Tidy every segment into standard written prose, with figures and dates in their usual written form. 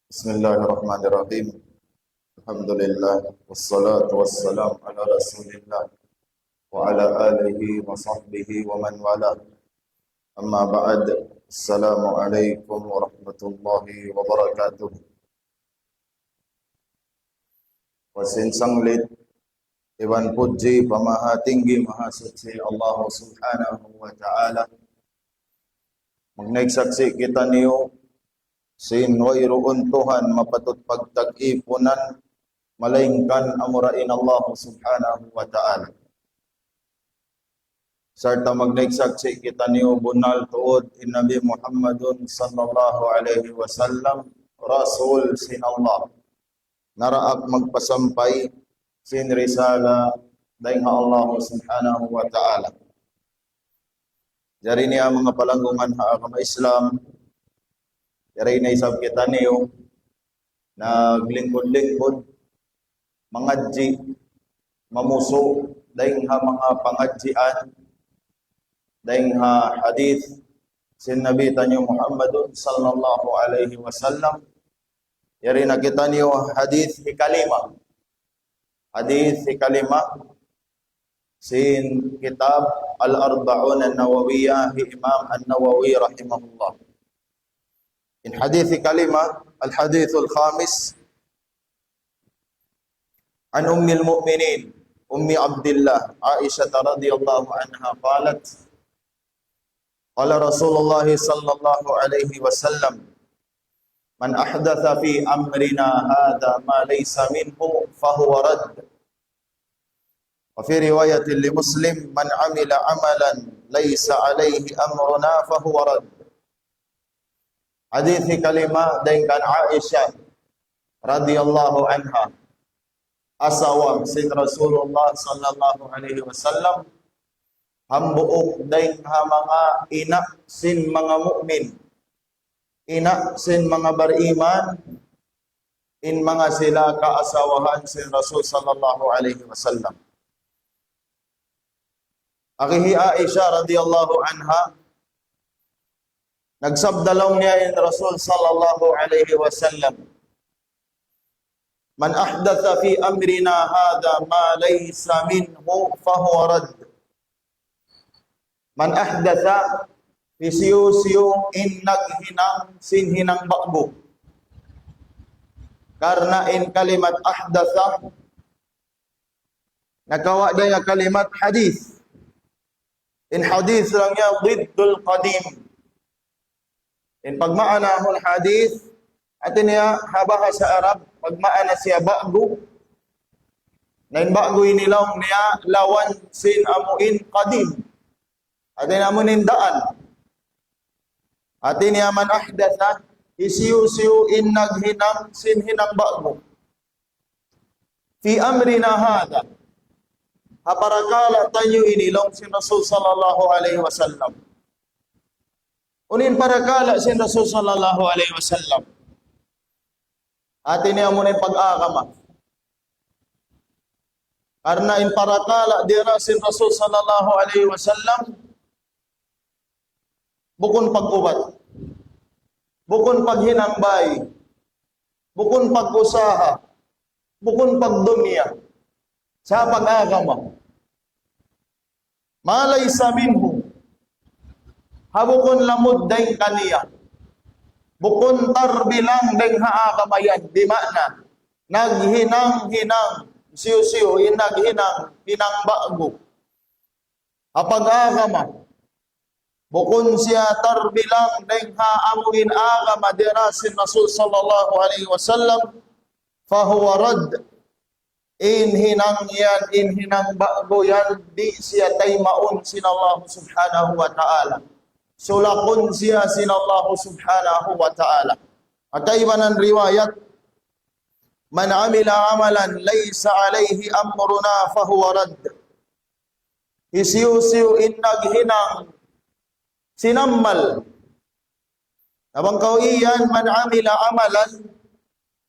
Bismillahirrahmanirrahim. Alhamdulillah wassalatu wassalam ala Rasulillah wa ala alihi wa sahbihi wa man wala. Amma ba'd. Assalamu alaikum warahmatullahi wabarakatuh. Wasin sanglit Iwan puji pamaha tinggi maha suci Allah subhanahu wa ta'ala. Magnagsaksi kita niyo sin wairuun Tuhan mapatut pagtag-ipunan malaingkan amurain Allah subhanahu wa ta'ala. Sarta magnagsaksi kita niyo bunal tuod in Nabi Muhammadun sallallahu alaihi wasallam Rasul sin Allah. Naraak magpasampay sin risala daing Allah subhanahu wa ta'ala. Jari niya mga palanggungan haagama Islam. Jari na isab kita niyo naglingkod-lingkod mangadji mamuso daing ha mga pangadjian daing ha hadith sin Nabi tanyo Muhammadun sallallahu alaihi wasallam. Jari na kita niyo hadith hikalima. Hadith hikalima sin kitab Al-Arba'un An-Nawawiyah Imam An-Nawawi rahimahullah. In hadith kalima al-hadith al-khamis an ummil mu'minin ummi Abdullah Aisyah radhiyallahu anha qalat qala Rasulullah sallallahu alaihi wasallam man ahdatha fi amrina hadha ma laysa minhu fahuwa radd. Wa fi riwayatin li Muslim man amila amalan laysa alayhi amruna fahuwa radd. Hadith kalima dengan Aisyah radhiyallahu anha asawang sin Rasulullah sallallahu alaihi wasallam hambuok daing ha mga ina sin mga mukmin, ina sin mga bariman, in mga sila kaasawahan sin Rasul sallallahu alaihi wasallam. Akihi Aisyah radhiyallahu anha nagsabdalong niya in Rasul sallallahu alaihi wasallam man ahdatha fi amrina hadha ma laysa minhu fahuwa radd. Man ahdatha fi siyo in naghinang sinhinang bakbo. Karena in kalimat ahdatha nagawa dia kalimat hadith. In hadith lang niya diddul qadim. In pagmaana hul hadith atin niya habaha sa Arab pagmaana siya bago na in bago inilong niya lawan sin amuin qadim atin amunin daan atin niya man ahdatha isiyu in naghinang sin hinang bago fi amrina hada haparakala tayo inilong sin Rasul sallallahu alaihi wasallam. Unin para kala sin Rasul sallallahu alaihi wasallam. Atin niya muna pag-akama. Karena in para kala dira sin Rasul sallallahu alaihi wasallam bukun pag-ubat, bukun paghinambay, bukun pag-usaha, bukun pagdumiya sa pag-akama. Malaysa minhu habukon lamod daing kaniya. Bukon tarbilang daing haakamayan. Di makna, naghinang-hinang, siyo-siyo, naghinang bago. Apag-akama. Bukon siya tarbilang daing haamuin akama dirasin Rasul sallallahu alaihi wasallam. Fahuwa radd. Inhinang yan, inhinang bago yan. Di siya taymaun sinallahu subhanahu wa ta'ala. Sulakun siya sinallahu subhanahu wa ta'ala. At kaibanan riwayat, man amila amalan laysa alayhi amruna fahuwa radd. Isiyu-siyu in naghinang sinammal. Abang kau iyan, man amila amalan,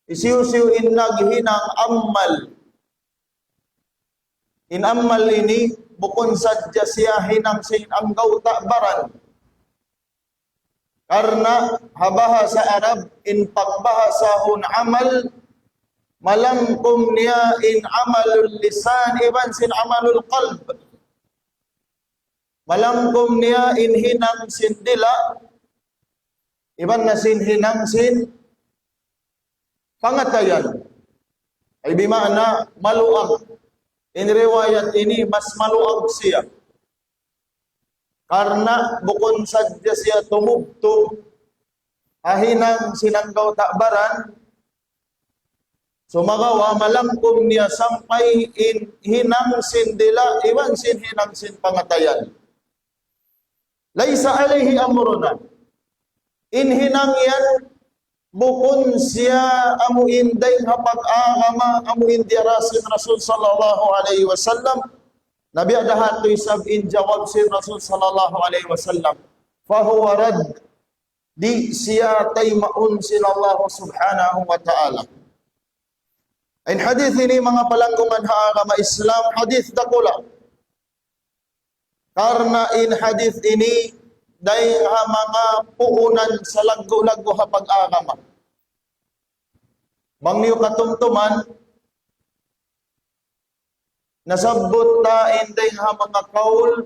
isiyu-siyu in naghinang ammal. In ammal ini, bukon sadya siya hinang sin ang gauta baran. Karena habahasa Arab in pagbahasahun amal malamkum niya in amalul lisan iban sin amalul qalb. Malamkum niya in hinang sin dila iban na sin hinang sin pangatayan. Ay bimana maluag. In riwayat ini mas maluag siya. Karena bukon sadya siya tumugto ahinang sinanggaw takbaran sumagawa malangkum niya sampay in hinang sindila iwan sin hinang sin pangatayan. Laysa alayhi amruna. In hinang yan bukon siya amu inday hapag-agama amu indirasin Rasul sallallahu alaihi wasallam. Nabi ada hatu sab'in jawab si Rasul sallallahu alaihi wasallam. Fahuwa rad di siya tay maun Allah subhanahu wa ta'ala. In hadith ini mga palanggungan agama Islam, hadith dakula. Karena in hadith ini dahil mga puunan sa lagu-lagu hapag-agama. Mangniyo katumtuman, nasabot ta inday ha mga kaul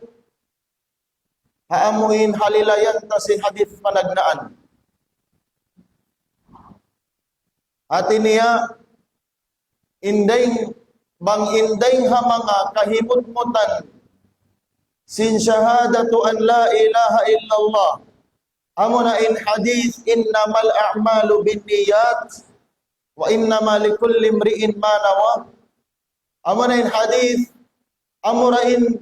haamuin halilayan ta si hadith panagnaan. At iniya inday ha mga kahimut-mutan sin syahadatu an la ilaha illallah. Amuna in hadith innamal a'malu binniyat wa innamal likulli imri'in ma nawa. Amunain hadith, amurain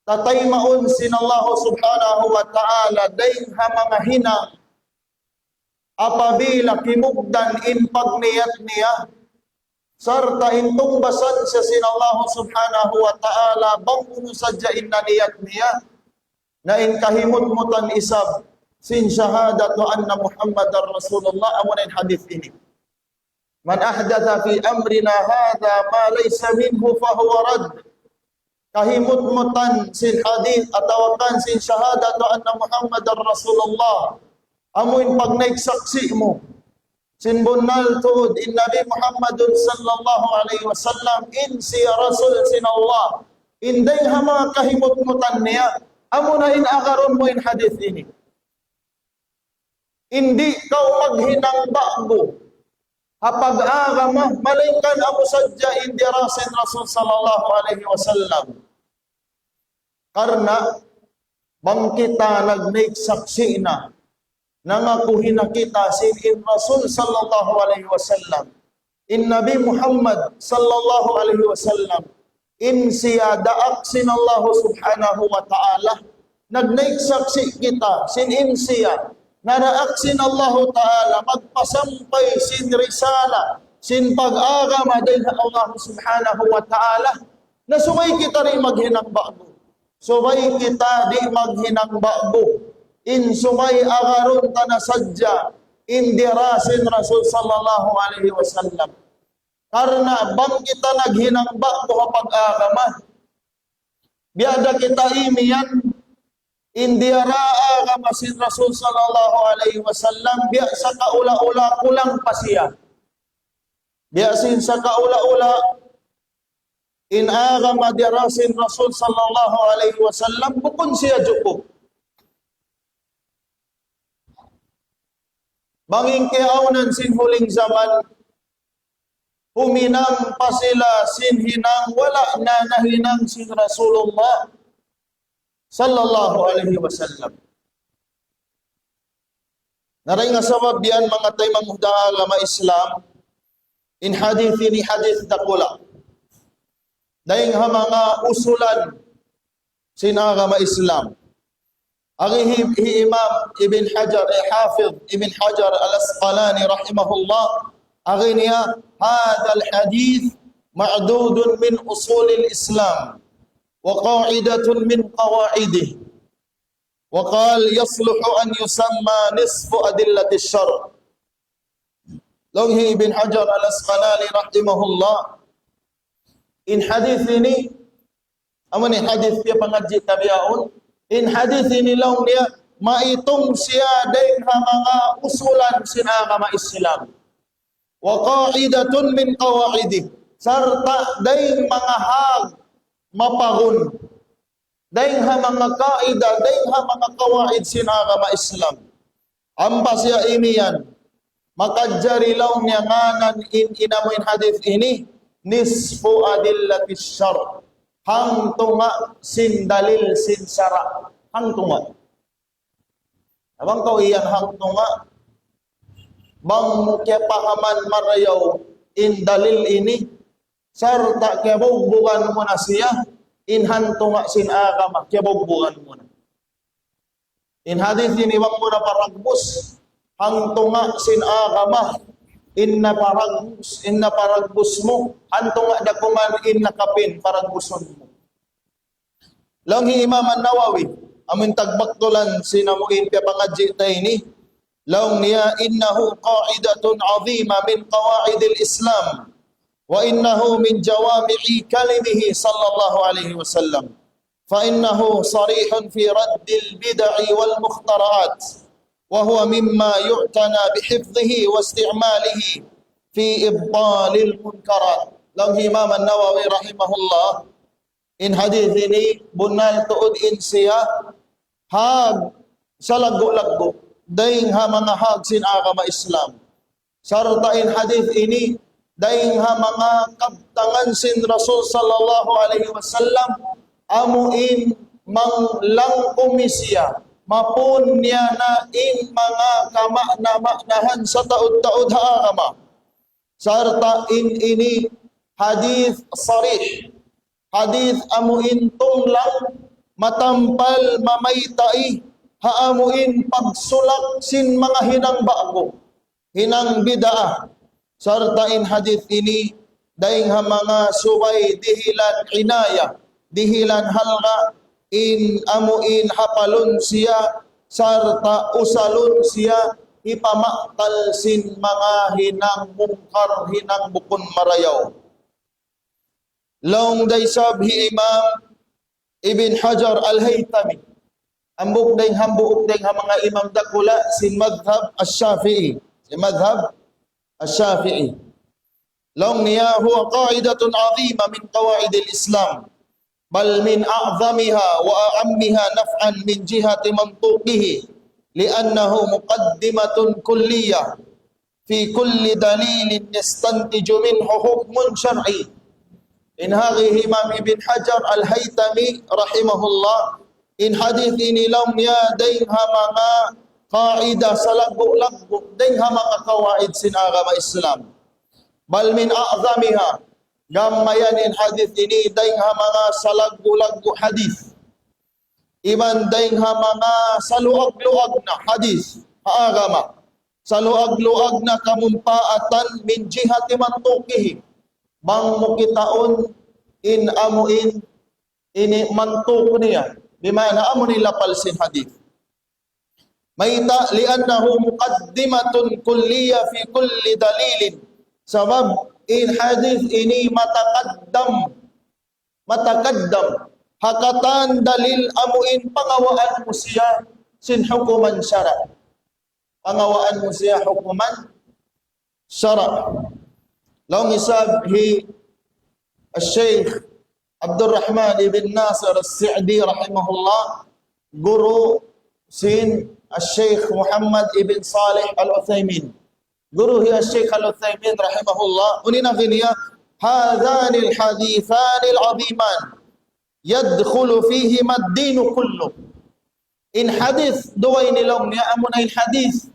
tatay maun sinallahu subhanahu wa ta'ala daing ha mga hina apabila kimugdan in pagniyat niya sarta intong basan sa sinallahu subhanahu wa ta'ala bang unusadya inna niyat niya na in kahimut-mutan isab sin syahadatu anna Muhammadar Rasulullah. Amunain hadith ini. Man ahdatha fi amrina hadha ma laysa minhu fahuwa rad. Kahimut-mutan sin hadith atawakan sin syahadatu anna Muhammadar Rasulullah. Amuin pag naigsaksi mo sin bunal tuod in Nabi Muhammadun sallallahu alaihi wasallam in si Rasul sin Allah. Inday ha mga kahimut-mutan niya. Amuna in agaron mo in hadith ini. Hindi kau maghinang bago hapag-agama malingkan amu sadya indirasin Rasul sallallahu alaihi wasallam. Karena bang kita nagnaik saksi na nangakuhin na kita sin in Rasul sallallahu alaihi wasallam. In Nabi Muhammad sallallahu alaihi wasallam. In siya daak sin Allah subhanahu wa ta'ala. Nagnaik saksi kita sin in siya naraaksin Allah Ta'ala, magpasampay sin risala, sin pag-agama din Allah Subhanahu wa Ta'ala, na sumay kita rin maghinang bago. Sumay kita di maghinang bago. In sumay agaron ta na sadya, indirasin Rasul Sallallahu Alaihi Wasallam. Karena bang kita naghinang bago kapag-agama, biada kita imiyan, indiaraa ka masin Rasul sallallahu alaihi wasallam biya sa kaula-ula kulang pa siya. Biya sin sa kaula-ula in aga madirasin Rasul sallallahu alaihi wasallam bukon siya juko. Banging kiaunan sin huling zaman huminang pa sila sin hinang wala na nahinang sin Rasulullah sallallahu alaihi wasallam. Naray nga sabab yan mga tay manghuda agama Islam in hadith ini hadith dakula. Dahing ha mga usulan sin agama Islam. Ang Imam Ibn Hajar Hafidh Ibn Hajar al-Asqalani rahimahullah agin niya hadal hadith ma'dudun min usulil Islam وقاعدة من قواعده وقال يصلح أن يسمى نصف أدلة الشرع. Longhi Ibn Hajar al-Asqalani rahimahullah in hadith ini amani hadith dia pengaji tabi'un in hadith ini long dia maitong siya din ha mga usulan sinagama Islam. Wa qa'idatun min qawaidi, sarta day mga hag mapagun, day ha mga kaida, day ha mga kawaid sinagama Islam. Ampas ya ini yan, makajari law niya nganan inamoy hadith ini, nisfu adillatis syar, hang tunga sin dalil sin syara, hang tunga. Abang kau iyan hang tunga, bang kaya pahaman marayaw in dalil ini, sarta kaya bubugan mo na siya, in hang tunga sin agama, kaya bubugan mo na. In hadith ini bang mo na paragbus, hang tunga sin agama, inna paragbus mo, hang tunga dakuman in nakapin, paragbuson mo. Langhi Imam An-Nawawi, amin tagbaktulan sinamuin kaya pangadji tayo ni, laong niya, innahu qa'idatun azima min qawaidil Islam, wa innahu min jawami'i kalimihi sallallahu alaihi wasallam. فإنه صريح في رد البدع والمخترعات وهو مما يعتنى بحفظه واستعماله في إبطال المنكرات. لو إمام النووي رحمه الله إن حديث ini bunal tuod in siya hag sa lago-lago daing ha mga hag sin agama Islam. Sarta in hadith ini daing ha mga kabtangan sin Rasul sallallahu alaihi wasallam amuin manglang komisya mapun niya na in mga kamakna-maknahan sa taod-taod ha agama. Sarta in ini hadith sarih, hadith amuin tunglang matampal mamaytai, haamuin pagsulak sin mga hinang bago, hinang bidaah. Sarta in hadith ini daing ha mga subay dihilan inaya, dihilan halga, in amuin hapalun siya, sarta usalun siya, ipamaktal sin mga hinang mungkar, hinang bukun marayaw. Long day sabhi Imam Ibn Hajar Al-Haytami, ambuk ding hambuuk ding ha mga imam dakula sin madhab Asy-Syafi'i, sin madhab Asy-Syafi'i. Long niya huwa qa'idatun 'azima min qawaidil Islam, bal min a'zamiha wa a'ammiha naf'an min jihati mantuqihi, li'annahu muqaddimatun kulliyah fi kulli dalilin yastantiju minhu hukmun syar'i. In hadhihi Imam Ibn Hajar Al-Haytami rahimahullah, in hadith ini lam ya daing ha mga qaida sa lagu-lagu, daing ha mga kawaid sin agama Islam. Bal min a'zamiha, gamayan in hadith ini daing ha mga salagu-lagu hadith, iban daing ha mga saluag-luag na hadith ha agama, saluag-luag na kamumpaatan min jihati mantukihi, bang mukitaon in amuin ini mantuk niya, bimana amun ilapal sin hadith. Maita li'annahu muqaddimatun kulliyah fi kulli dalilin, sabab in hadith ini matakaddam hakatan dalil amuin pangawaan mo siya sin hukuman syara, pangawaan mo siya hukuman syara. Long isabhi Al-Sheikh Abdul Rahman ibn Nasir As-Sa'di rahimahullah, guru sin Al-Sheikh Muhammad ibn Salih Al-Uthaymin, guru hiya Syekh Al-Uthaymin rahimahullah, unina giniya, hadhani al-hadithani al-aziman yadkhulu fihi ad-din kullu. In hadith duway nilong niya amuna in hadith,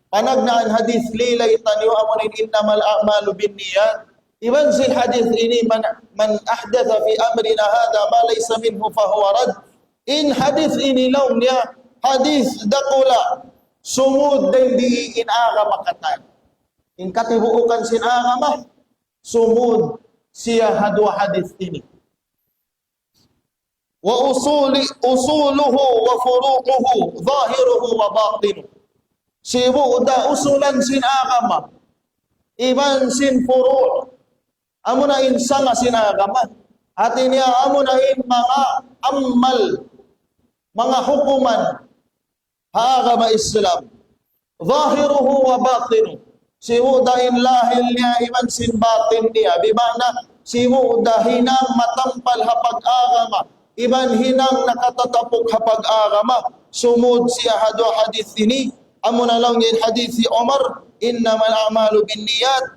panagnaan hadith lilaytan yu amunin innamal a'malu binniyat. Iban sin hadith ini man ahdatha fi amrina hadha ma laysa minhu fahuwa rad. In hadith ini long niya hadith dakula sumud din di inaga makatan. In katibuukan sin agama sumud siya hadwa hadith ini. Wa usuluhu wa furuquhu zahiruhu wa batinuhu. Sibu da usulan sin agama, iban sin furu', amuna in sanga sin agama, at niya amuna in mga ammal, mga hukuman, agama Islam. Zahiruhu wa batinu. Simuda in lahil niya iman sin batin niya. Bimana simuda hinang matampal hapag agama. Iban hinang nakatatapok hapag agama. Sumud siya hadwa hadith ini. Amo na lang yung hadith si Omar. Innamal a'malu bin niyat.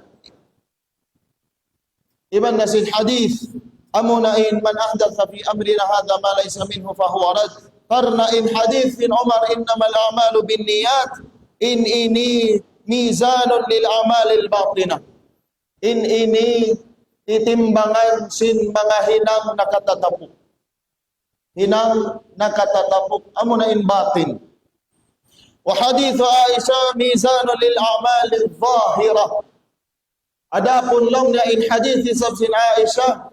Iban na sin hadith. Amo na in man ahdatha fi amrina hadha ma laysa minhu fahuwa rad. Karna in hadith sin Omar. Innamal a'malu bin niyat. In ini mizanun lil amalil batinah. In ini itimbangan sin mga hinang nakatatapok. Hinang nakatatapok. Amo na in batin. Wa hadithu Aisha mizanun lil amalil zahirah. Adapun lang na in hadith sab sin Aisha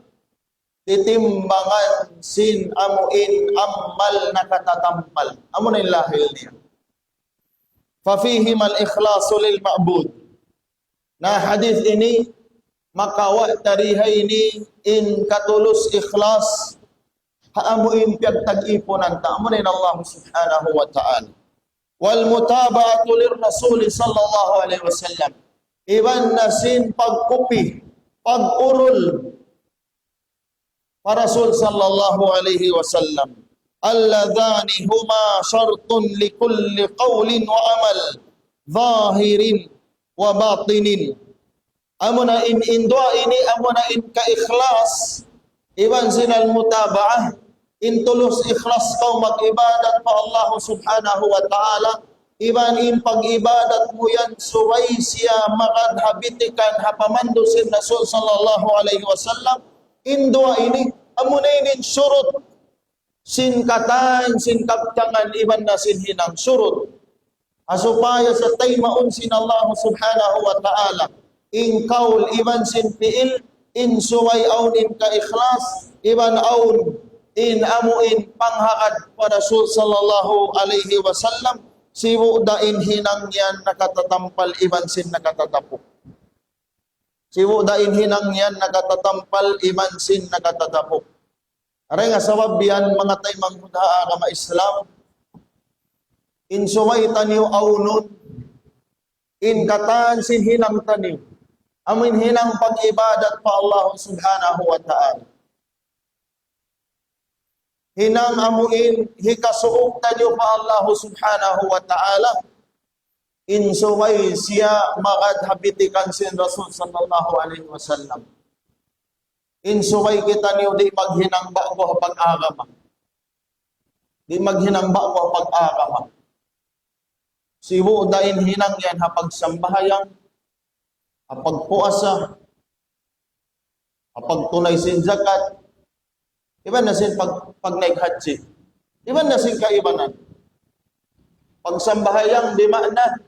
titimbangan sin amuin amal nakatatampal. Amo na in lahil niya. Fafihim al-ikhlasu lil ma'bud. Na hadith ini makawa tarihay ini in katulus ikhlas haamuin piyagtag-iponan ta'amunin Allah subhanahu wa ta'ala. Wal mutaba'atu lir rasul sallallahu alaihi wasallam. Iban nasin pagkupi, pag-urul para Rasul sallallahu alaihi wasallam. Alladhani huma syartun likulli qawlin wa amal zahirin wa batinin. Amuna in dua ini amuna in ka-ikhlas iban sinal mutaba'ah in tulus ikhlas kau mag-ibadat pa Allah subhanahu wa ta'ala iban in pag-ibadat mo yan suway siya makadhabitikan hapamando sin Rasul sallallahu alaihi wasallam in dua ini amuna in surut sin katan, sin kaptangan, iban na sin hinang surut. Asupaya sa taymaun sin Allah subhanahu wa ta'ala. In kaul, iban sin piil, in suway aun in ka-ikhlas, iban aun in amuin panghakad pa Rasul sallallahu alaihi wasallam, siwu da in hinang yan nakatatampal, iban sin nakatatapok. Siwu da in hinang yan nakatatampal, iban sin nakatatapok. Aray nga sabab yan mga taymang hudha agama Islam in sumay taniw aunun in katan sin hinang taniw amin hinang pag-ibadat pa Allah subhanahu wa ta'ala. Hinang amuin hikasuok taniw pa Allah subhanahu wa ta'ala in sumay siya makadhabitikan sin Rasul sallallahu alaihi wasallam. In sumay kita niyo di maghinangba ko pag-agama. Di maghinangba ko pag-agama. Siwu dain hinang yan hapag sambahayang, hapag puasa, hapag tunay sin zakat, iban na sin pag naik-haji. Iban na sin kaibanan. Pag sambahayang di makna,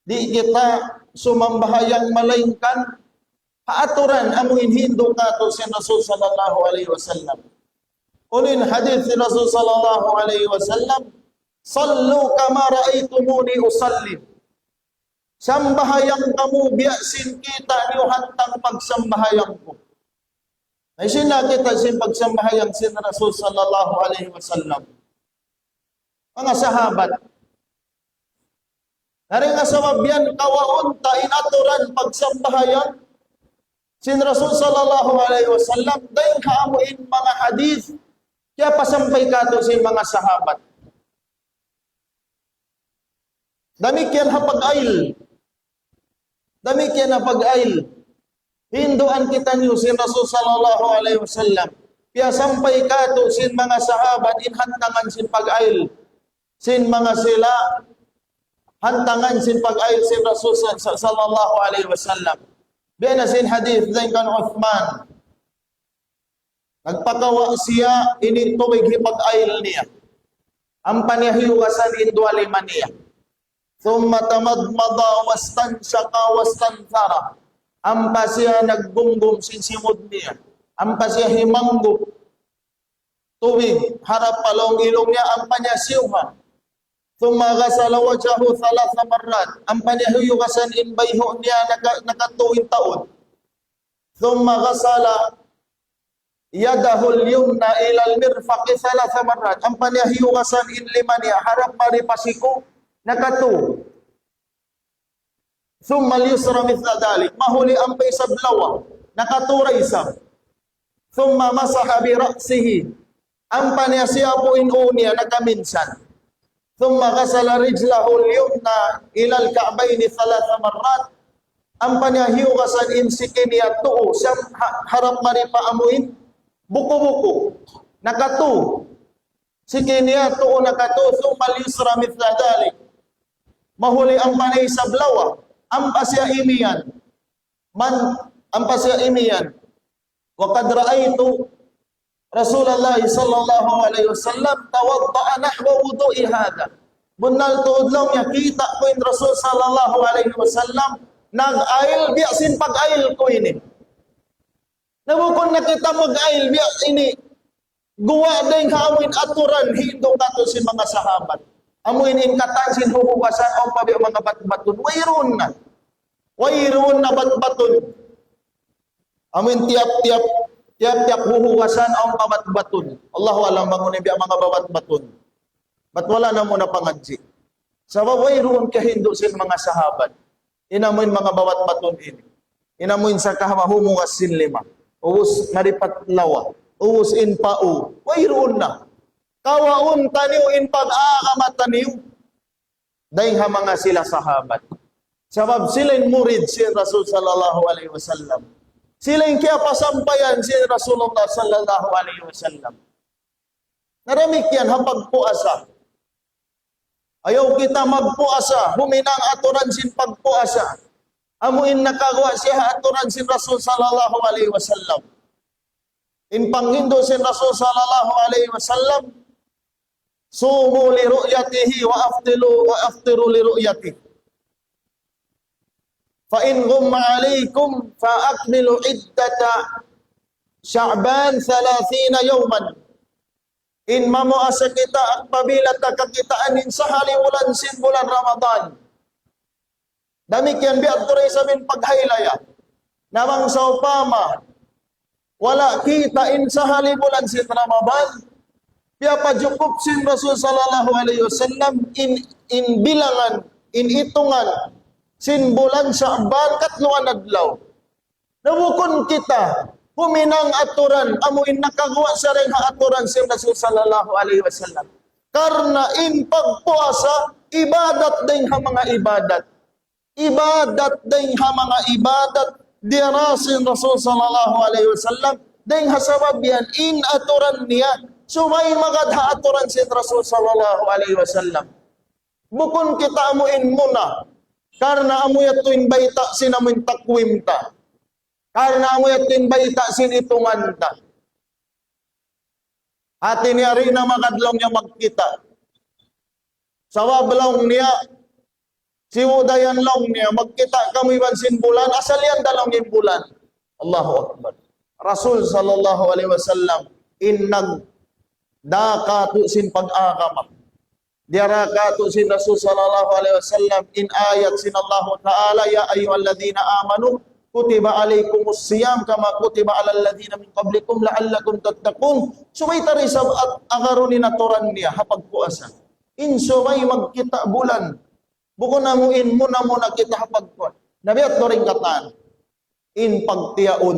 di kita sumambahayang malaingkan, haaturan amuin Hindu kato si Rasul sallallahu alaihi wasallam. Ulin hadith si Rasul sallallahu alaihi wasallam, sallu kama ra'aytumuni usalli. Sambahayang kamu biyasin kita niyo hantang pagsambahayang ko. Ay sila kita sin pagsambahayang si Rasul sallallahu alaihi wasallam. Mga sahabat, dari nga sabab yan kawaon ta inaturan pagsambahayang sin Rasul sallallahu alaihi wasallam dayon kaamuin mga hadith kaya pasampay kato sin mga sahabat. Damikyan hapag-ail. Damikyan hapag-ail. Hinduan kita niyo sin Rasul sallallahu alaihi wasallam. Kaya sampay kato sin mga sahabat in hantangan sin pag-ail. Sin mga sila hantangan sin pag-ail sin Rasul sallallahu alaihi wasallam. Biya sin hadith dayon kan Uthman. Nagpakawa siya ini tubig hipag-ail niya. Ang panihiyukasan in duwaliman niya. Thumma tamadmada wastansaka wastanthara. Ang pa siya nagbunggong sin simod niya. Ang pa siya himanggup. Tubig harap palong ilong niya ang pa niya siyuha. Thumma ghasala wajhahu thalatha marrat. Ang panihiyukasan in bayho niya nakatuwing taon. Thumma ghasala yadahul yumna ilal mirfaqi thalatha marrat. Ang paniyahiyukasan in lima niya, harap maripasiko, nakatu. Thumma al-yusra mithla dalik. Mahuli ang paisablawa, nakaturay sa. Thumma masaha bi ra'sihi. Ang paniyasiya po inuuniya, nakaminsan. Thumma ghasala rijlahu al-yumna ila al-ka'bayni thalatha marrat. Ang paniyahiyukasan in sikiniya tuo, siyang harap maripaamuin, buko-buko, nakatu. Sikiniya tuo nakatu, thumma al-yusra mithla dalik. Mahuli ang panay sablawa, ang pasya imiyan. Ang pasya imiyan. Wa qad ra'aytu Rasulullah sallallahu alaihi wasallam tawadda'a nahwa wudu'i hadha. Bunal tuod lang niya, kita ko in Rasul sallallahu alaihi wasallam nag-ail biyasin pag-ail ko ini. Nabukon na kita mag-ail biya ini. Guwa dahil haamuin aturan hindong katusin mga sahabat. Amuin in katansin hukukasan o pabi mga batbatun. Wayroon na batbatun. Amuin tiap-tiap huhukasan ang babat-batun. Allahu alam bangunin biya mga babat-batun. Ba't wala na muna pangadji? Sabab wayroon kahindo sin mga sahabat. Inamuin mga babat-batun ini. Inamuin sa kahamahumungas sin lima. Uwos maripat lawa. Uwos in pau. Wayroon na. Kawaun taniw in pag-aakamat taniw. Dahil mga sila sahabat. Sabab silang murid si Rasul sallallahu alaihi wasallam. Sila yung kaya pasampayan si Rasulullah sallallahu alaihi wasallam. Naramik yan, hapag puasa. Ayaw kita magpuasa, huminang aturan sin pagpuasa. Amuin nakagawa siya aturan sin Rasul sallallahu alaihi wasallam. In panghindo sin Rasul sallallahu alaihi wasallam, sumu li ru'yatihi wa aftiru li ru'yatihi. Fa in ghumma alaikum fa akmilu iddata Sya'ban 30 yawman. In mamuasa kita ang pabilat na kakitaanin sa halimulan sin bulan Ramadan. Damikyan biat turay samin paghaylaya. Namang sa upama wala kita in sa halimulan sin Ramadan. Kaya pajukup sin Rasul sallallahu alaihi wasallam in bilangan, in hitungan sin bulan Sya'ban katluan adlaw. Nabukon kita huminang aturan amuin nakagawa sa ring aturan sin Rasul sallallahu alaihi wasallam. Karena in pagpuasa ibadat din ha mga ibadat. Ibadat din ha mga ibadat dirasin Rasul sallallahu alaihi wasallam din hasabab yan in aturan niya sumay magadha aturan sin Rasul sallallahu alaihi wasallam. Bukon kita amuin muna karena amoy atuin baita sin amuin takwim ta. Karena amoy atuin baita sin itungan ta. Ati niya rin na makadlong niya magkita. Sa wablong niya, si udayan long niya, magkita kami ban sin bulan, asal yan dalong yung bulan. Allahu Akbar. Rasul sallallahu alaihi wasallam innag dakatu sin pag-agama. Diarakatu sin Rasul sallallahu alaihi wasallam in ayat sin Allah Ta'ala ya ayyuhalladzina amanu kutiba alaikumus siyam kama kutiba alal ladzina min qablikum la'allakum tattaqun. Sumay tari sa agarunin aturan niya hapag puasa. In sumay magkita bulan. Buko na muin muna kita hapag puasa. Nabi at doring katan. In pagtiyaon.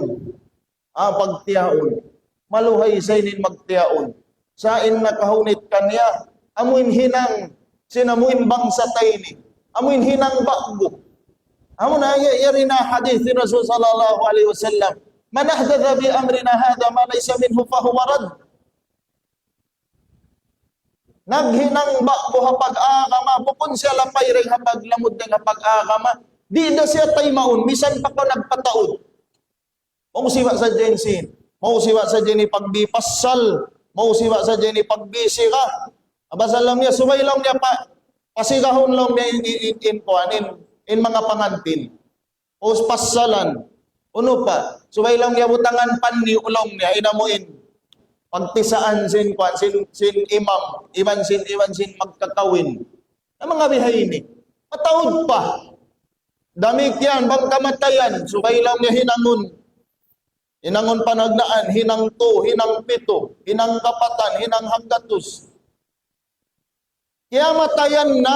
Pagtiyaon. Maluhay sa inin magtiyaon. Sa in nakahunit kanya. Amuin hinang, sinamuin bangsa tayni. Amuin hinang bakbo. Amun na yari na hadith ni Rasul sallallahu alaihi wasallam. Man ahdatha bi amrina hadha ma laysa minhu fa huwa rad. Naghinang bakbo hapag agama, bukon siya lapay ring hapag lamod ng hapag agama. Di na siya tay maun, misan pa ko nagpataod. Mausiwa sa jensin, mausiwa sa jeni pagbipasal, mausiwa sa jeni pagbisi ka. Abasal lang niya, sumay lang niya pa, pasigahon lang niya in mga pangantin. O passalan. Uno pa, sumay lang niya butangan panni ulong niya, inamuin. Pagtisaan sin imam, iman sin magkakawin. Ang mga bihay ni. Matawid pa. Damik yan, bang kamatayan, sumay lang niya hinangun. Inangon panagnaan, hinang to, hinang pito, hinang kapatan, hinang hanggatus. Kaya matayan na,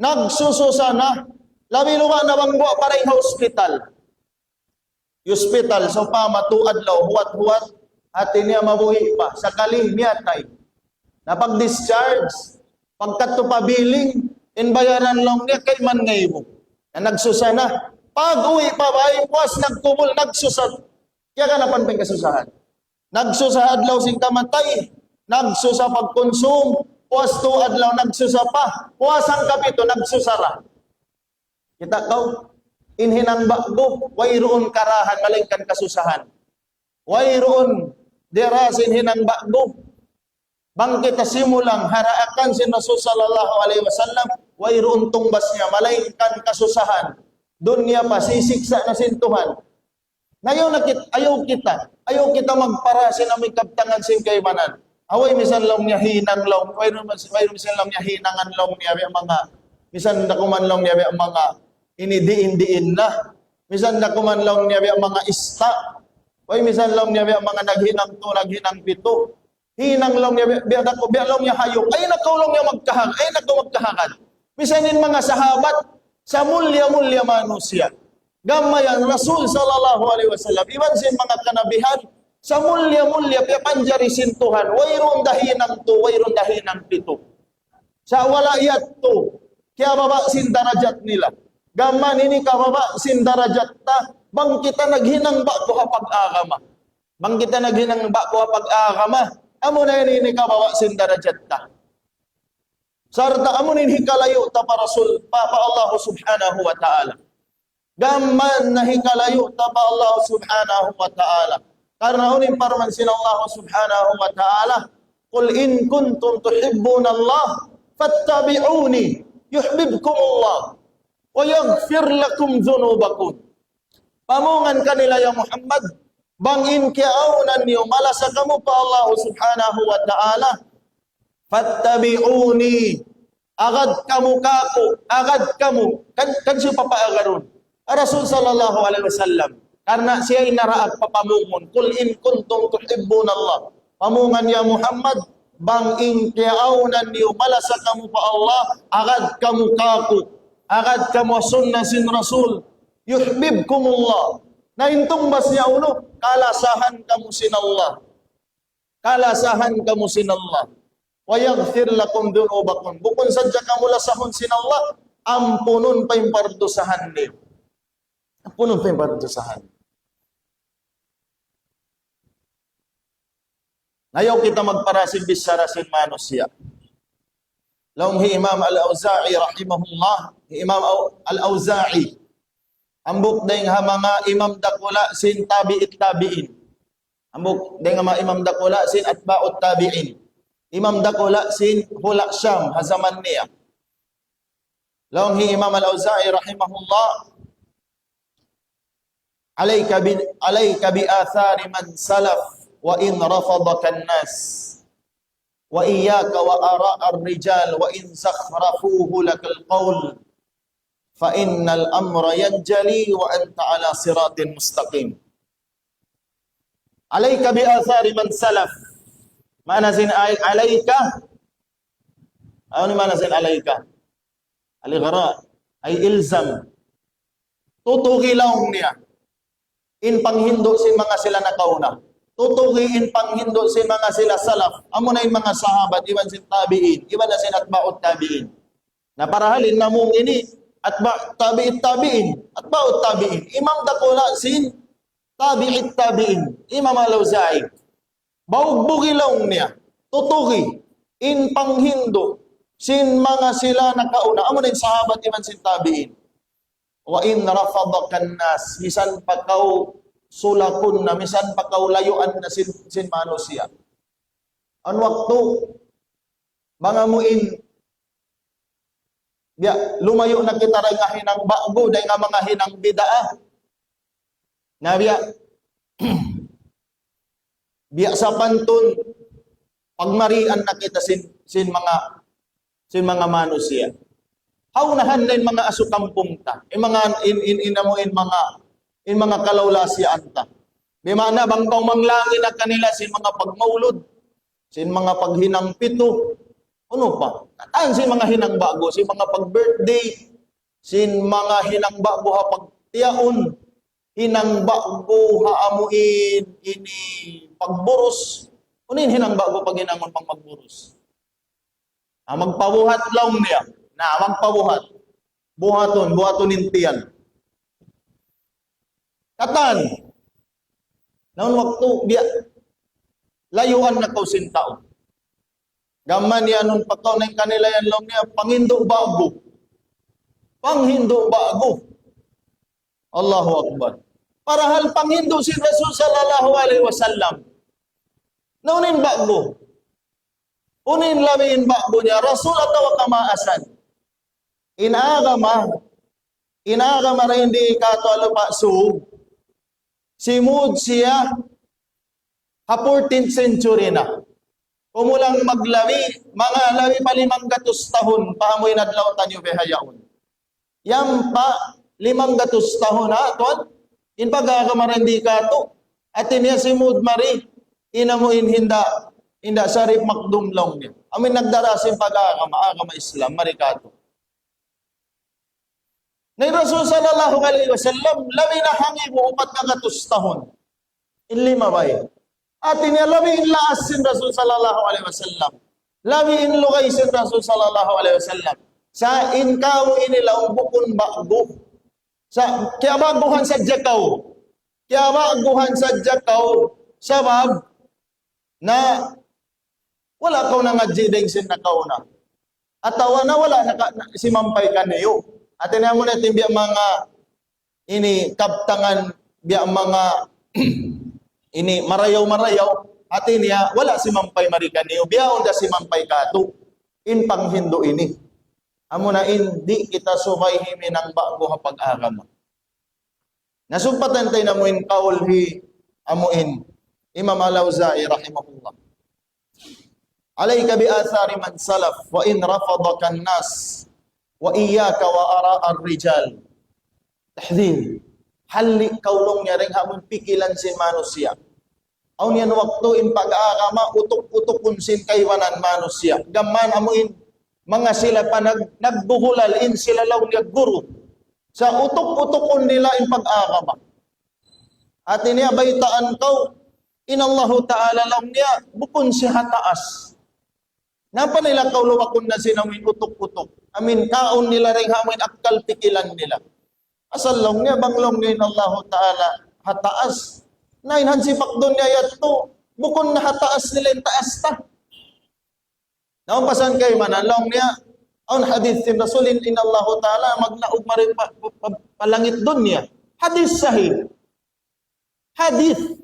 nagsususa na, labi luwa na bangwa para yung hospital. Hospital, so pa matuad law, huwat-huwat, at niya mabuhi pa. Sa kaling miyatay, napag-discharge, pagkat pabiling, inbayaran lang niya kay man ngayon. Na nagsusa na. Pag uwi pa ba, puwas nagtumol, nagsusad. Kaya ka napanping kasusahan. Nagsusa adlaw sing kamatay, nagsusa pagkonsum, puwas to adlaw nagsusa pa, puwas ang kapito, nagsusara. Kita kaw, inhinang bago, wayroon karahan, malingkan kasusahan. Wayroon, dirasin hinang bago. Bangkit na simulang haraakan si Rasul sallallahu alaihi wasallam, wayroon tungbas niya, malingkan kasusahan. Doon niya pa, sisiksa na sintuhan. Ngayon ayaw kita magparasin na may kaptangan sin kaibanan. Away misan lang niya hinang lang, mayroon misan lang niya hinangan lang niya mga misan nakuman lang niya mga inidiin-diin na. Misan nakuman lang niya mga ista. Way misan lang niya mga naghinang to, naghinang pito. Hinang lang niya biya lang niya hayop. Ay nakaw lang niya magkahagan. Misanin mga sahabat sa mulya-mulya manusia. Gamay ang Rasul sallallahu alaihi wasallam. Iban sin mga kanabihan sa mulya-mulya panjari sintuhan. Wayron dahinang to, wayron dahinang pito. Sa walayat to, kaya baba sin darajat nila. Gaman ini kababa sin darajat ta, bang kita naghinang ba ko pag-agama. Bang kita naghinang ba ko pag-agama. Amo na ini kababa sin darajat ta. Sarta amo ini kalayo ta pa Rasul pa Allah subhanahu wa ta'ala. Gaman na hikalayo ta pa Allah subhanahu wa ta'ala. Karena unin parman sin Allah subhanahu wa ta'ala, Qul in kuntum tuhibbuna Allah, fattabi'uni, yuhbibkum Allah, wa yaghfir lakum dhunubakum. Pamungan kanila ya Muhammad, bangin kiaunan niyo, malasa kamu pa Allah subhanahu wa ta'ala, fattabi'uni, agad kamu kako, agad kamu, kan siya papaagaron. Rasul sallallahu alaihi wasallam karena siya inaraag papamungon kul in kuntum tuhibbuna Allah pamungan ya Muhammad bang in kiaunan niyo malasa kamu pa Allah agad kamu kaku agad kamu sunnah sin Rasul yuhibbukumullah na intumbas niya uno kalasahan kamu sin Allah wa yaghfir lakum dhunubakum bukun sadya kamu lasahon sin Allah ampunun pa yung pardusahan niyo. Punong pa yung pardusahan. Ngayon kita magparasin bisarasin manusia. Laung hi Imam Al-Auza'i rahimahullah, Imam Al-Auza'i. Ambok dahil nga mga imam dakula sin tabi'it tabi'in. Ambok dahil nga mga imam dakula sin atba'ut tabi'in. Imam dakula sin hula Syam hazaman niya. Laung hi Imam Al-Auza'i rahimahullah, Alayka bi athari man salaf wa in rafadaka an-nas wa iyyaka wa ara' ar-rijal wa in zakhrafuhu lakal qawl fa innal amra yanjali wa anta ala siratin mustaqim. Alayka bi athari man salaf. Mana sin alayka? Ano mana sin alayka? Al-ghara ay ilzam. Tutugilaw niya. In panghindo sin mga sila nakauna. Tutugi in panghindo sin mga sila salaf. Amo na yung mga sahabat, iban sin tabi'in, iban na sin atba'ut tabi'in. Na parahalin na mong ini, tabi'it tabi'in, atba'ut tabi'in. Imam dakula sin tabi'it tabi'in, Imam Al-Auza'i. Baugbugilaw niya, tutugi in panghindo sin mga sila nakauna. Amo na yung sahabat, iban sin tabi'in. Wa in rafadakan nas misan pakaw sulakun na misan pakaw layuan na sin manusia an waktu mga muin biya lumayo na kita ray nga hinang bago day nga mga hinang bidaa na biya biya sa pantun pagmarian na kita sin mga manusia. Haunahan na mga asukampong ta. In mga kalawlasyan ta. Bimana bangkaw manglangi na kanila sin mga pagmaulod, sin mga paghinang pito, ano pa? Kataan sin mga hinang bago, sin mga pag-birthday, sin mga hinang bago ha pagtiyaon, hinang bago ha amuin ini pagburos. Unin hinang bago pag hinangon pang magburos. Magpabuhat lang niya, na magpabuhat. Buhaton intiyan. Katan, naon waktu biya layuan na kausin taon. Gaman yan nun pagkaw na yung kanila yan lang niya, panghindo bago. Panghindo bago. Allahu Akbar. Para hal panghindo si Rasul sallallahu alaihi wasallam. Naunin bago. Unin lamin bago niya, Rasul atawa kamaasan. Inagama rin di kato alupa sub. Simud siya ha 14th century na. Kumulang maglawi, mga lawi pa 500 tahon, paamoy nadlaw tanyo behayaon. Yang pa 500 tahon ha, tuan? In pagkakamaran di kato. At niya simud mari, inamuin hinda sarip makdumlong niya. Amin nagdarasin pagkakama Islam, marikato. Ni Rasul sallallahu alaihi wasallam, lawi na hangi mo 400 tahon. In 5 bay. At niya lawi in laas sin Rasul sallallahu alaihi wasallam. Lawi in lugay sin Rasul sallallahu alaihi wasallam. Sa inkaw inilaw bukon bago. Sa kaya baguhan sa jakaw. Kaya baguhan sa jakaw sabab na wala kaw na nga jideng sin nakauna. At tawa na wala si mampay ka niyo. At ina mo natin biya mga ini kaptangan biya mga ini marayaw at niya wala si mampay marikaniyo biya onda si mampay kato in panghindo ini. Amo na hindi kita sumayhimi ng bago ha pag-agama. Nasumpatan tayo na mo in kaulhi amuin Imam Al-Auza'i rahimahullah. Alayka bi athari man salaf wa in rafadaka an-nas wa iyyaka wa ara ar-rijal. Tahdhir. Hali kaulong niya ring hamon pikilan sin manusia. Aun yan waktu in pag-aagama utok-utokun sin kaywanan manusia. Gamman amuin mga sila pa nagbuhulal in sila law niya guru. Sa utok-utokun nila in pag-aagama. At iniya baytaan kau inallahu ta'ala lang niya bukon siya taas. Napa nila kaulawakon na sinamin utok-utok. Amin kaon nila rin hamin akal pikilan nila. Asal lang niya banglong niya Allah Ta'ala hataas. Nainhan si pakdon niya yato. Bukon na hataas nila yung taas ta. Naumpasan kayo manalong niya. Ang hadith sin Rasulin in Allah Ta'ala magnaog marin palangit dun niya. Hadith sahih. Hadith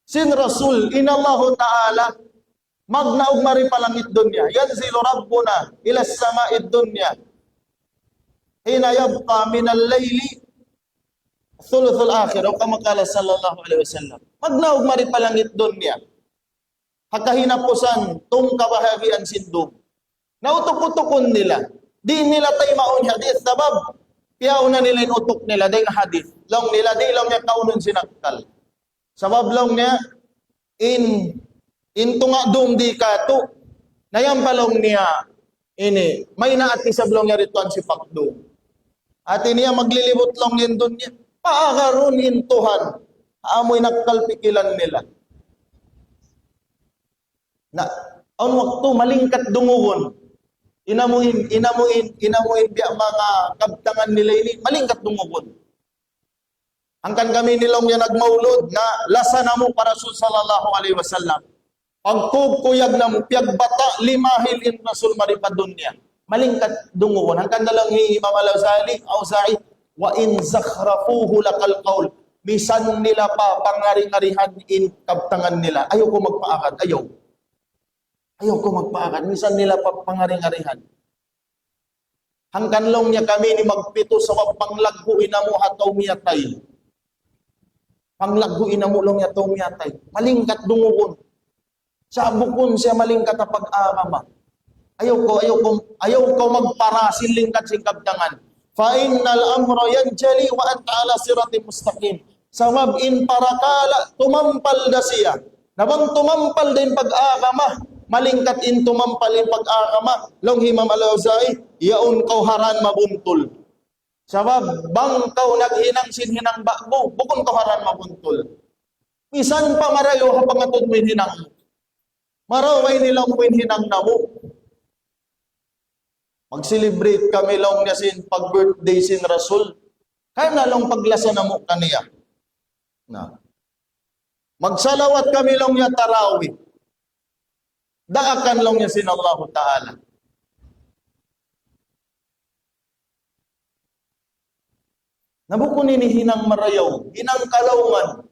sin Rasul in Allah Ta'ala magnaog mari palangit dunya. Yanzilu Rabbuna ila sama'id dunya. Hina yabqa min al-layli thuluthul akhir. O kama kala sallallahu alaihi wasallam. Magnaog mari palangit dunya. Hakahinapusan tung kabahagian sindog. Nautok-utokon nila. Di nila tayo maun hadith. Sabab, piyauna nila yung utok nila. Dahil hadith. Long nila, di lang niya kaunon sinaktal. Sabab lang niya, into nga doon di kato, nayampalong niya, ini, may naati sa blong niya rituan si Pakdo. At niya maglilibot lang yan doon niya, paakaroon intuhan, amoy nagkalpikilan nila. Na, ang waktu malingkat dungugon, inamuin biya mga kabtangan nila ini, malingkat dungugon. Angkan kami nilong niya nagmaulod na lasa na mo para Rasul sallallahu alaihi wasallam. Pagkukuyag na mo, piyagbata, limahil in Rasul maripad dunya. Malingkat dunguhon. Hanggang dalang Imam Al-Auza'i, wa in zakhrafuhu lakal qawl. Bisan nila pa pangari-ngarihan in kabtangan nila. Ayaw ko magpaakad. Ayaw ko magpaakad. Bisan nila pa pangari-ngarihan. Hanggang long niya kami ni magpito sa panglaghuin na mo hataw miyatay. Panglaghuin na mo long yataw miyatay. Malingkat dunguhon. Sa bukon siya malingkat na pag-aagama. Ayaw ko magparasin lingkat sing kabtangan. Fa innal amra yanjali wa anta ala siratin mustaqim. Sabab in parakala tumampal da siya. Nabang tumampal din pag-agama, malingkat in tumampal in pag-agama, long Imam Al-Awza'i, yaon kau haran mabuntol. Sabab bang kau naghinang sinhinang bakbo, bukon kau haran mabuntol. Misan pa marayo hapangatod mo hinang mo. Maraway nilang mo hinang na mo. Mag-celebrate kami long niya sin pag-birthday sin Rasul. Kaya na long paglasa na mo kaniya. Na. Magsalawat kami long niya tarawih. Daakan long niya sin Allah Ta'ala. Nabukon ini hinang marayaw, hinang kalawman.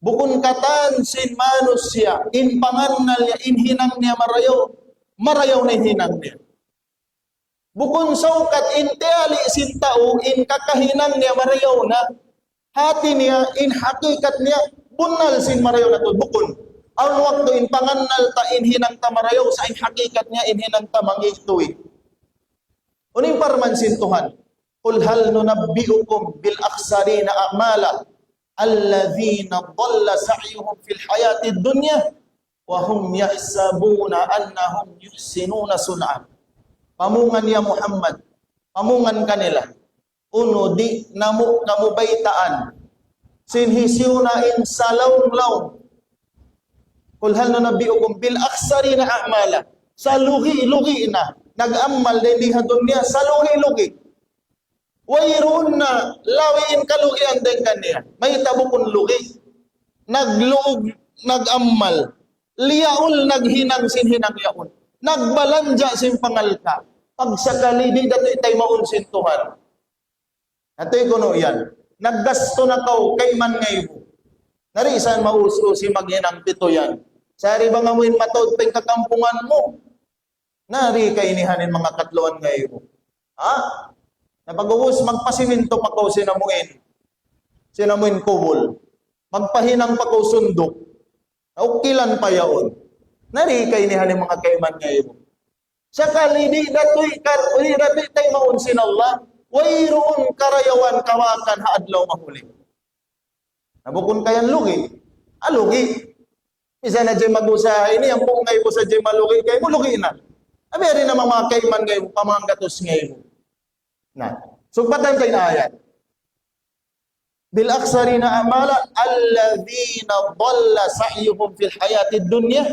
Bukon katan sin manusia, in panganal niya, in hinang niya marayaw, marayaw na hinang niya. Bukon saukat in teali sin tao, in kakahinang niya marayaw na, hati niya, in hakikat niya, bunal sin marayaw na to, bukon. Ang wakto in panganal ta, in hinang ta marayaw, sa in hakikat niya, in hinang ta mangituwi. Uning parman sin Tuhan, Qul hal nunabbi'ukum bil akhsarina a'mala alladhina dhalla sa'yuhum fil hayatid dunya wa hum yahsabuna annahum yuhsinuna sun'a. Pamungan ya Muhammad, pamungan kanila. Uno di namo kamubaitaan. Sinhisiuna in salaw-law. Qul hal nunabbi'ukum bil akhsarina a'mala. Sa lugi-lugi na nag-amal din di dunya sa lugi-lugi. Wayroon na lawiin kalugian din kaniya. May tabukon lugi. Nagluog, nag-ammal. Liyaul naghinang sinhinang yaon. Nagbalanja sin pangalka. Pagsakali di dato itay maunsin Tuhan. Ato'y kuno yan. Naggasto na kau kay man ngayon. Narisan mauso si maghinang pito yan. Sari ba nga mo'y matod pang kakampungan mo? Nari kainihanin mga katluan ngayon. Ha? Napag-uus, magpasiminto pa ko sinamuin. Sinamuin kubol. Magpahinang pa ko sundok. Naukilan pa yaon. Narikay ni halim mga kaiman ngayon. Sa kalidi, dato'y tayo maunsin Allah. Wayroon karayawan kawakan haadlaw mahuli. Nabukon kayan lugi. Lugi. Isa na dyan mag-usahay ni, ang pungay po sa dyan malugi kayo mo, lugi na. Aberi na mga kaiman ngayon, pamanggatos ngayon. Nah, sumpatan tayo na ayat. Bil aksarina amala alladhina dhalla sa'yuhum fil hayatid dunya.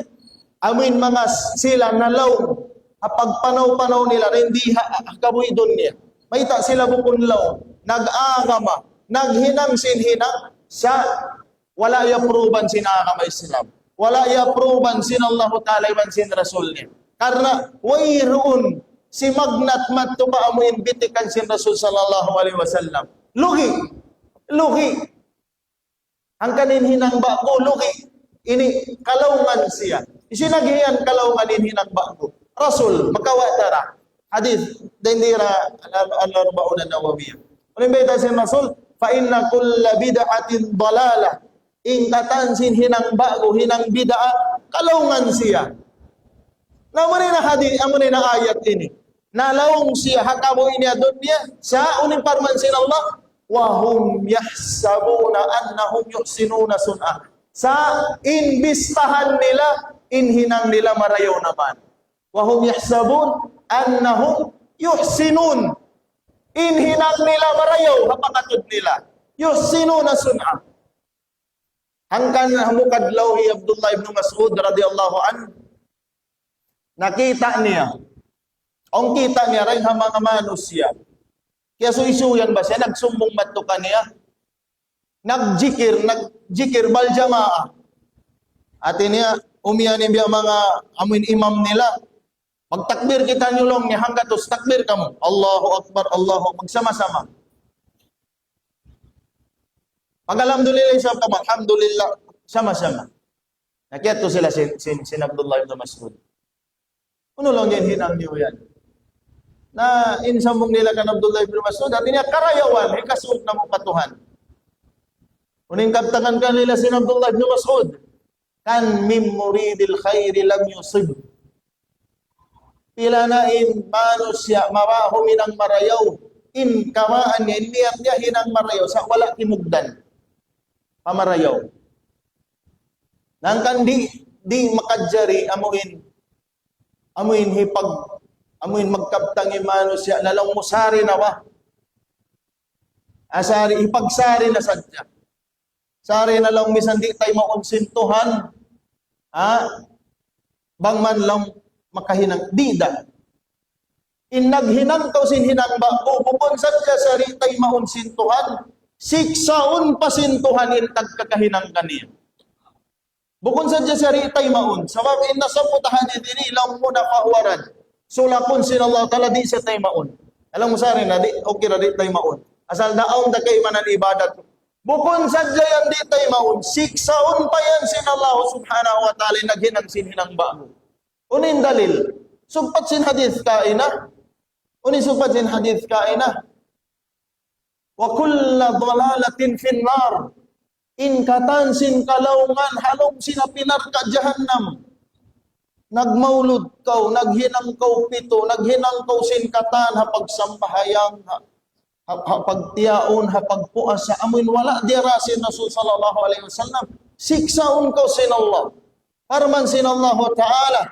Amin mga sila nalaw pagpanaw-panaw nila hindi kabuhi dunya. Maita sila bukon law, nag-agama, naghinang sinhinang sa wala ya-proban sinagama Islam. Wala ya-proban sin Allah Ta'ala man sin Rasul niya. Karena wayroon si magnat matto pa amo imbitikan sin Rasul sallallahu alaihi wasallam. Lugi. Lugi. Ang kanin hinang bako lugi. Ini kalawman siya. Isinaghiyan kalawman in hinang bako. Rasul makawatara. Hadith dindira al-arba'un an-nawawiyah. Ulim bayta sin Rasul fa inna kulla bid'atin dalalah. In katansin hinang bako hinang bid'a kalawman siya. Namunin na hadith amunin na ayat ini. Nalawong siya hakabo ini dunya sa uning parman sin Allah wa hum yahsabuna annahum yuhsinuna sun'a. Sa inbistahan nila inhinang nila marayaw naman. Wa hum yahsabun annahum yuhsinun. Inhinang nila marayaw hapangatod nila. Yuhsinuna sun'a. Hangkan hamukadlaw Abdullah ibn Mas'ud radhiyallahu anhu nakita niya. Ang kita niya rin ang mga manusia. Kaya suisuyan ba siya? Nagsumbong bato ka niya? Nagjikir baljamaa. At niya, umiyanin biya mga amin imam nila. Magtakbir kita nyulong niya hanggang tos takbir ka mo. Allahu Akbar, Allahu Akbar. Magsama-sama. Pag-alhamdulillah siya ka, alhamdulillah, sama-sama. Nakiyato sila sin Abdullah ibn Mas'ud. Ano lang yan hinang niyo yan? Na insambong nila kan Abdullah ibn Mas'ud at niya karayawan ikasuk na mo katuhan. Uning kaptangan kanila sin Abdullah ibn Mas'ud kan mim muridil khairi lam yusib. Pila na in manusia mawaho minang marayaw in kamaan niya, niyat niya hinang marayaw, sa wala kimugdan, pamarayaw. Nang kan di makadjari, amuin hipag, amuin magkaptang imano siya, lalang musari na wa. Asari, ipagsari na sadya. Sari na lang misan di tayo maunsintuhan, bang man lang makahinang, dida. In naghinang to sinhinang ba, bubukon sadya sari tayo maunsintuhan, siksaon pasintuhan in tagkakahinang kaniya. Bukon sadya sari tayo maun, sabab in nasaputahan din ilang muna kahuwaran, sulakon sinallah tala di sa tayo maun. Alam mo sari na, di, okay na di tayo maun. Asal daon da kay manan ibadat. Bukon sadya yan di tayo maun, siksaon pa yan sinallah subhanahu wa ta'ala naghinang sinhinang ba. Unin dalil, sumpat sin hadith kaina, unin sumpat sin hadith kaina, wa kulla dhalalatin finnar, in katansin kalaungan halong sinapinar ka jahannam. Nagmaulud kau, naghinang kau pito, naghinang kau sin katan hapag sambahayang, hapag tiyaon, hapag puas sa amin wala dira sin Rasul sallallahu alaihi wasallam. Siksaon kau sin Allah. Farman sin Allah Ta'ala,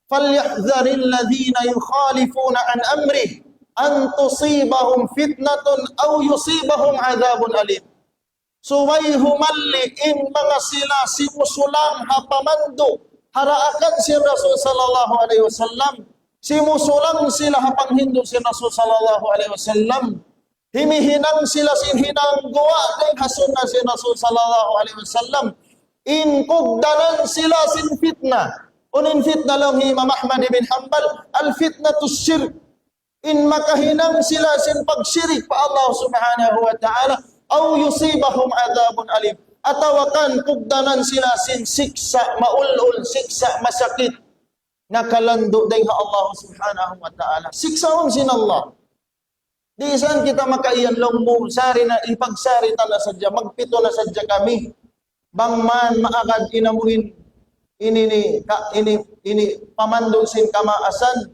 falyahdharil ladhina yukhalifuna an amrih an tusibahum fitnatun aw yusibahum adhabun alim. Suway humalli in mga sila si musulang hapamando haraakan si Rasul sallallahu alaihi wasallam, si musulang sila hapang Hindu si Rasul sallallahu alaihi wasallam, himihinang sila sinhinang guwa ng hasun na si Rasul sallallahu alaihi wasallam, in kugdanan sila sin fitna, unin fitna lang Imam Ahmad bin Hanbal, al fitnatus syirk, in makahinang sila sin pagsyirik pa Allah subhanahu wa ta'ala, aw yusibahum adabun alim, atawakan kugdanan sila sin siksa maulul, siksa masakit nakalando dayha Allah subhanahu wa ta'ala. Siksaon sin Allah. Di saan kita makaiyan lang mo, sari na ipagsari ta na sadya, magpito na sadya kami. Bangman maagad inamuhin ini pamando sin kamaasan.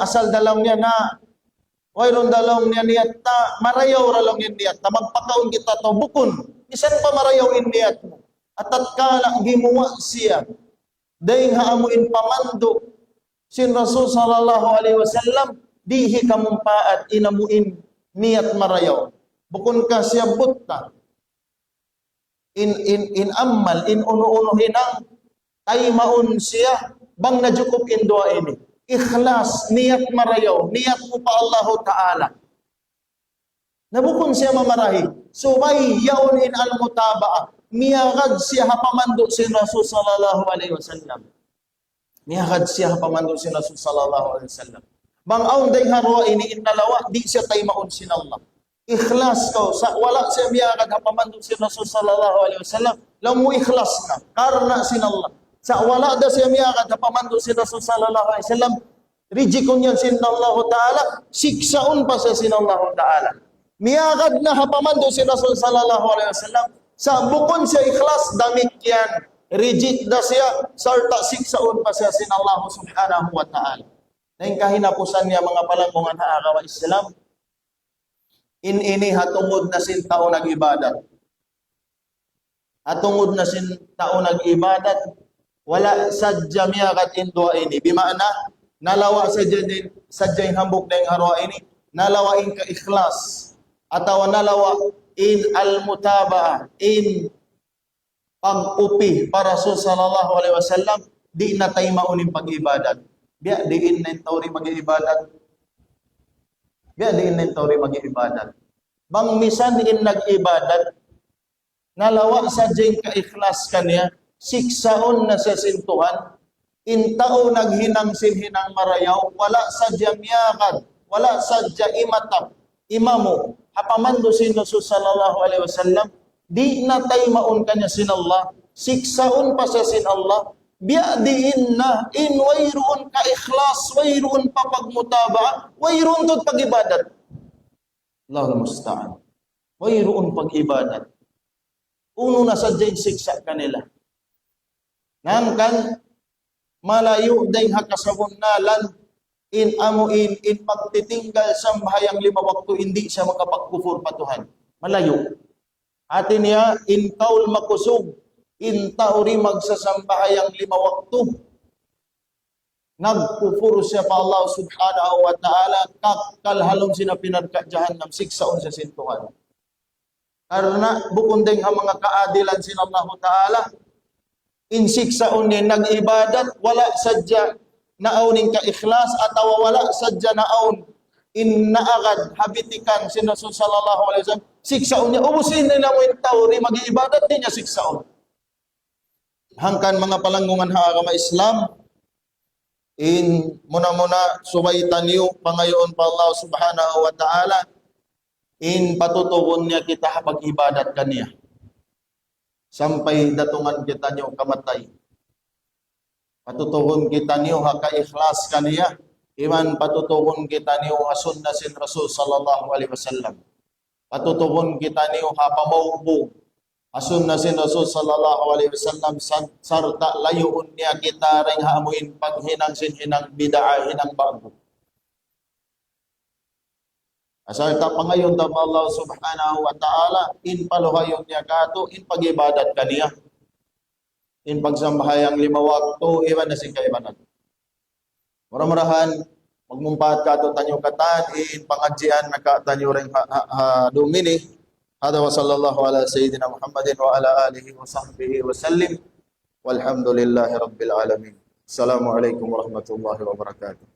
Asal dalam niya na wayron dalong niya niyat ta, marayaw ralong niya niyat ta, magpakaon kita to, bukon, isan pa marayaw in niyat mo, at tatkala gimuwa siya, dahil haamuin pamando, sin Rasul sallallahu alaihi wasallam, dihi kamumpaat inamuin niyat marayaw, bukon ka siya butta, in ammal, in uno-uno hinang, ay maun siya, bang najukup in doa ini, ikhlas, niyat marayaw, niyat mo pa Allah Ta'ala. Nabukon siya mamarahi, subay yaunin al-mutaba'a, miyagad siya hapamando si Rasul sallallahu alaihi wasallam. Miyagad siya hapamando si Rasul sallallahu alaihi wasallam. Bang aun day harwa ini inalawa, di siya tay maun sin Allah. Ikhlas ko, sa wala siya miyagad hapamando si Rasul sallallahu alaihi wasallam, lang mo ikhlas na, karna sin Allah. Sa wala da siya miyagad hapamando si Rasul sallallahu alaihi wasallam, rijikon yan sin Allah Ta'ala, siksaon pa siya sin Allah Ta'ala. Miyagad na hapamando si Rasul sallallahu alaihi wasallam, sa bukon siya ikhlas, damit yan, rijik da siya, sarta siksaon pa siya sin Allah subhanahu wa ta'ala. Na yung kahinapusan niya mga palangkungan haagawa Islam, ini hatungod na sin tao nag-ibadat. Hatungod na sin tao nag-ibadat, wala sadya miyagad in dua ini. Bimana, nalawa sadya in hambuk na yung harwa ini, nalawa in ka-ikhlas, atawa nalawa in al-mutaba, in pag-upi para Rasul sallallahu alaihi wasallam, di na tayo mauning pag-ibadat. Biya, diin na yung tauri mag-ibadat. Biya, diin na yung tauri mag-ibadat. Bang misan in nag-ibadat, nalawa sadya in ka-ikhlas kanya, siksaon na sa sintuhan, intao naghinang sinhinang marayaw, wala sadya miyakad, wala sadya imatap, imamo, hapamando sin Rasul sallallahu alaihi wasallam, di na tay maun kanya sin Allah, siksaon pa sa sin Allah, biya diin na, in wayroon ka ikhlas, wayroon pa pagmutaba, wayroon tot pag-ibadat. Allahul musta'an. Wayroon pag-ibadat. Uno na sadya siksa kanila. Ngam kan malayo day hakasabon nalan in amuin, in pagtitinggal sa bahayang 5 waktu, hindi siya makapagkufur patuhan. Malayo. Atin niya, in kaul makusog, in tauri magsasambahayang 5 waktu. Nagkufur siya pa Allah subhanahu wa ta'ala, kakalhalong sinapinad ka jahannam, siksaon sa sintuhan. Karena bukundeng ang mga kaadilan sin Allah ta'ala, in siksaon ni nag-ibadat, wala sadya naawning ka-ikhlas, at wala sadya naawon, in naagad habitikan sin Rasul sallallahu alaihi wasallam, siksaon niya, ubusin nila mo yung tauri, mag-ibadat din niya siksaon. Hangkan mga palanggungan haagama Islam, in muna-muna suwaitan niyo pangayoon pa Allah subhanahu wa ta'ala, in patutuon niya kita pag-ibadat kaniya. Sampay datungan kita niyo kamatay. Patutuon kita niyo haka-ikhlas kaniya. Iman patutuon kita niyo hasunna sin Rasul sallallahu alaihi wasallam. Patutuon kita niyo hapamaubo asunna sin Rasul sallallahu alaihi wasallam, sarta layuon niya kita ring haamuin paghinang sin hinang bid'ah, hinang bago. Asal ta pangayon ta Allah subhanahu wa ta'ala, in paluhayon niya kato, in pag-ibadat kaniya, in pagsambahayang 5 waktu, iwan na si kaibanan. Mura-murahan, magmumpat kato tanyo katan, in pangadjian na katanyo ring dumini. Hada wa sallallahu ala sayyidina Muhammadin wa ala alihi wa sahbihi wa sallim. Walhamdulillahi rabbil alamin. Assalamualaikum warahmatullahi wabarakatuh.